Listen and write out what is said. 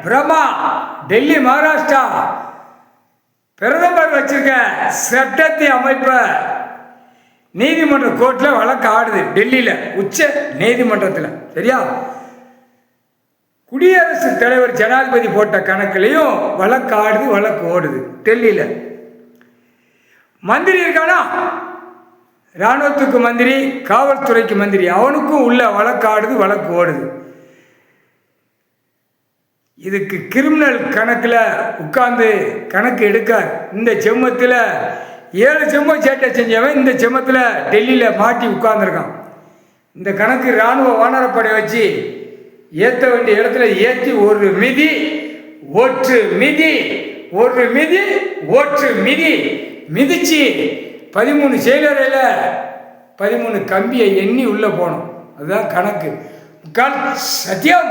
பிரம்மா டெல்லி மகாராஷ்டிரா பிரதமர் வச்சிருக்க சட்டத்தை அமைப்ப நீதிமன்ற கோர்ட்டில் வழக்கு ஆடுது. டெல்லியில் உச்ச நீதிமன்றத்தில். சரியா? குடியரசுத் தலைவர் ஜனாதிபதி போட்ட கணக்குலையும் வழக்கு ஆடுது, வழக்கு ஓடுது டெல்லியில். மந்திரி இருக்கானா, இராணுவத்துக்கு மந்திரி, காவல்துறைக்கு மந்திரி, அவனுக்கும் உள்ள வழக்கு ஆடுது, வழக்கு ஓடுது. இதுக்கு கிரிமினல் கணக்கில் உட்கார்ந்து கணக்கு எடுக்க இந்த செம்மத்தில் 7 செம்மம் சேட்டை செஞ்சவன் இந்த செம்மத்தில் டெல்லியில் மாட்டி உட்கார்ந்துருக்கான். இந்த கணக்கு இராணுவ வானரப்படை வச்சு ஏற்ற வேண்டிய இடத்துல ஏற்றி ஒரு மிதி ஒற்று மிதி ஒரு மிதி ஒற்று மிதி மிதிச்சு 13 செயலறையில் 13 கம்பியை எண்ணி உள்ளே போனோம். அதுதான் கணக்கு. சத்தியம்.